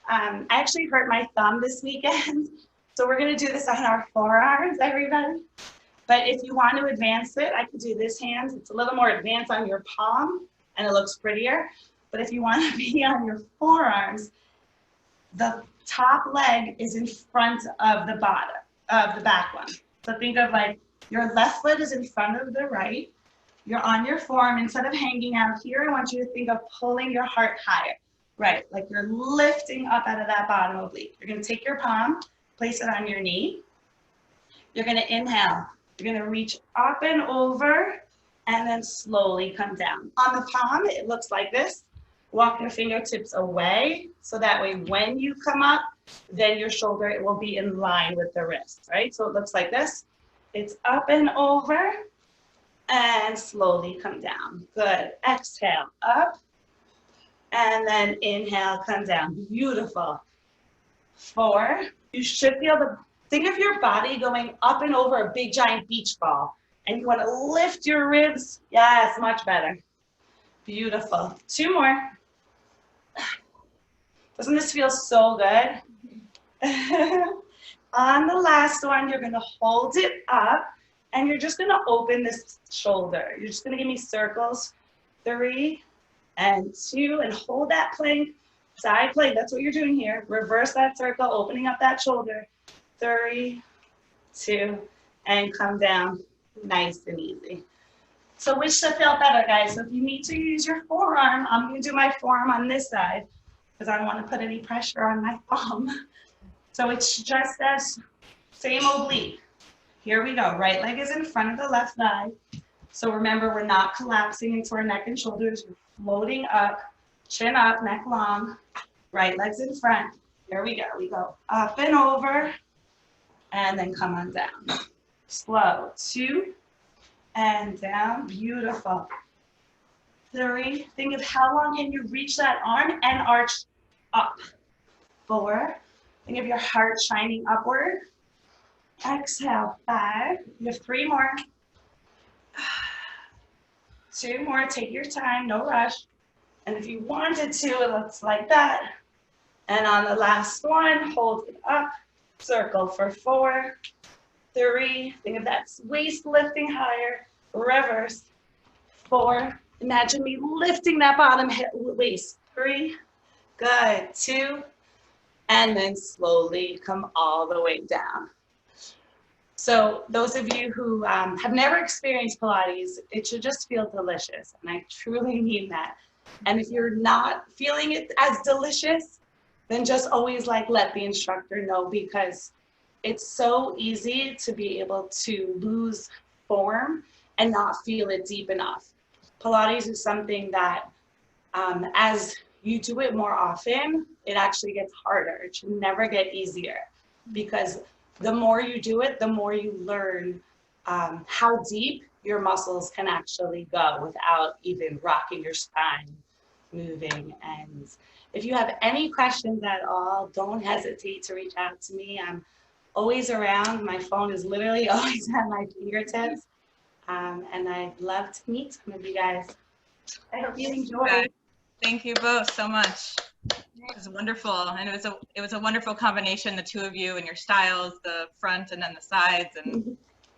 I actually hurt my thumb this weekend, so we're going to do this on our forearms, everybody. But if you want to advance it, I could do this hand. It's a little more advanced on your palm, and it looks prettier. But if you want to be on your forearms, the top leg is in front of the bottom, of the back one. So think of like your left foot is in front of the right. You're on your forearm. Instead of hanging out here, I want you to think of pulling your heart higher. Right, like you're lifting up out of that bottom oblique. You're going to take your palm, place it on your knee. You're going to inhale. You're going to reach up and over and then slowly come down. On the palm, it looks like this. Walk your fingertips away so that way when you come up, then your shoulder, it will be in line with the wrist, right? So it looks like this. It's up and over and slowly come down. Good. Exhale, up. And then inhale, come down. Beautiful. 4. You should feel think of your body going up and over a big giant beach ball. And you want to lift your ribs. Yes, much better. Beautiful. 2 more. Doesn't this feel so good? On the last one, you're going to hold it up and you're just going to open this shoulder. You're just going to give me circles. 3 and 2, and hold that plank, side plank. That's what you're doing here. Reverse that circle, opening up that shoulder. 3, 2, and come down nice and easy. So which should feel better, guys? So if you need to use your forearm, I'm going to do my forearm on this side because I don't want to put any pressure on my thumb. So it's just as same oblique. Here we go. Right leg is in front of the left thigh. So remember, we're not collapsing into our neck and shoulders. We're floating up, chin up, neck long. Right leg's in front. Here we go. We go up and over, and then come on down. Slow. 2, and down. Beautiful. 3. Think of how long can you reach that arm and arch up. 4. Think of your heart shining upward. Exhale. 5. You have 3 more. 2 more. Take your time. No rush. And if you wanted to, it looks like that. And on the last one, hold it up. Circle for 4. 3. Think of that waist lifting higher. Reverse. 4. Imagine me lifting that bottom hip waist. 3. Good. 2. And then slowly come all the way down. So those of you who have never experienced Pilates, it should just feel delicious. And I truly mean that. And if you're not feeling it as delicious, then just always let the instructor know, because it's so easy to be able to lose form and not feel it deep enough. Pilates is something that as you do it more often, it actually gets harder. It should never get easier, because the more you do it, the more you learn how deep your muscles can actually go without even rocking your spine, moving. And if you have any questions at all, don't hesitate to reach out to me. I'm always around. My phone is literally always at my fingertips. And I'd love to meet some of you guys. I hope you enjoy. Thank you both so much. It was wonderful, and it was a wonderful combination, the two of you and your styles, the front and then the sides,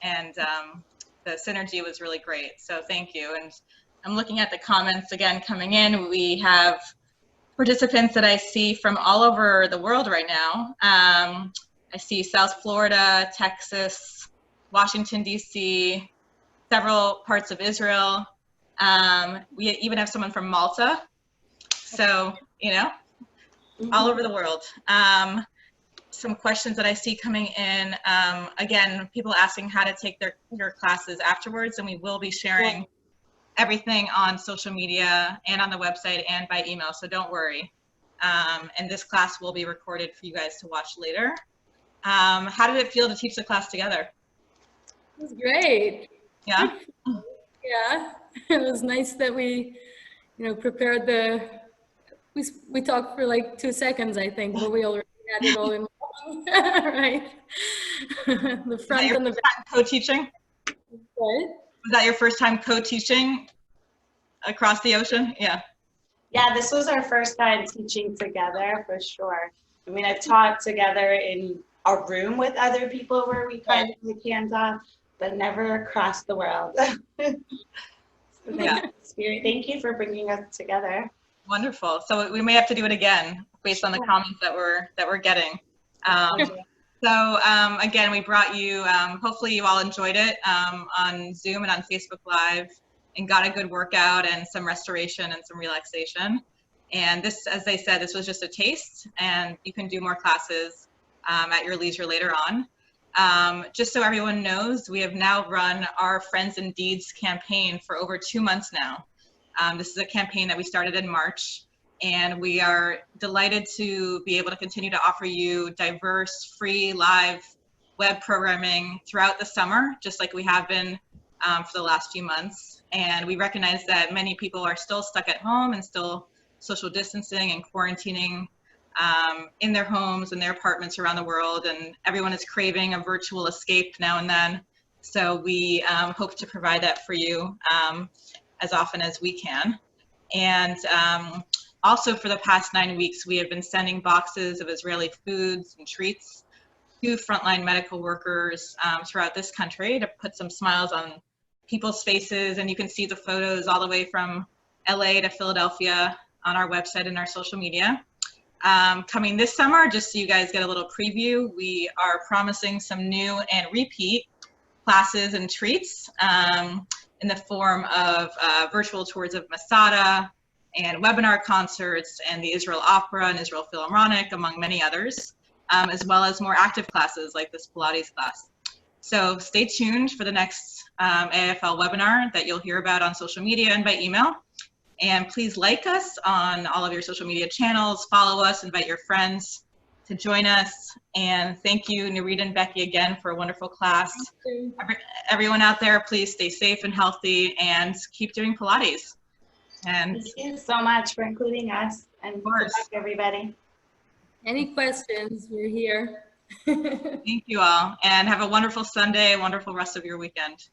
and the synergy was really great. So thank you. And I'm looking at the comments again coming in. We have participants that I see from all over the world right now. I see South Florida, Texas, Washington, D.C., several parts of Israel. We even have someone from Malta. So, all over the world. Some questions that I see coming in. Again, people asking how to take their classes afterwards, and we will be sharing everything on social media and on the website and by email, so don't worry. And this class will be recorded for you guys to watch later. How did it feel to teach the class together? It was great. Yeah? Yeah, it was nice that we, prepared we talked for 2 seconds, I think, but we already had it all in one, right? The front and the back. Co-teaching? What? Was that your first time co-teaching across the ocean? Yeah. Yeah, this was our first time teaching together, for sure. I mean, I've taught together in a room with other people where we kind of take hands off, but never across the world. So thank you for bringing us together. Wonderful. So we may have to do it again based on the comments that we're getting. So again, we brought you, hopefully you all enjoyed it on Zoom and on Facebook Live and got a good workout and some restoration and some relaxation. And this, as they said, this was just a taste, and you can do more classes at your leisure later on. Just so everyone knows, we have now run our Friends and Deeds campaign for over 2 months now. This is a campaign that we started in March, and we are delighted to be able to continue to offer you diverse, free, live web programming throughout the summer, just like we have been for the last few months. And we recognize that many people are still stuck at home and still social distancing and quarantining in their homes and their apartments around the world, and everyone is craving a virtual escape now and then. So we hope to provide that for you as often as we can. And also for the past 9 weeks, we have been sending boxes of Israeli foods and treats to frontline medical workers throughout this country to put some smiles on people's faces. And you can see the photos all the way from LA to Philadelphia on our website and our social media. Coming this summer, just so you guys get a little preview, we are promising some new and repeat classes and treats in the form of virtual tours of Masada and webinar concerts and the Israel Opera and Israel Philharmonic, among many others, as well as more active classes like this Pilates class. So stay tuned for the next AIFL webinar that you'll hear about on social media and by email. And please like us on all of your social media channels, follow us, invite your friends to join us. And thank you, Nurit and Becky, again for a wonderful class. Everyone out there, please stay safe and healthy and keep doing Pilates. And thank you so much for including us, and good luck, everybody. Any questions, we're here. Thank you all, and have a wonderful Sunday, a wonderful rest of your weekend.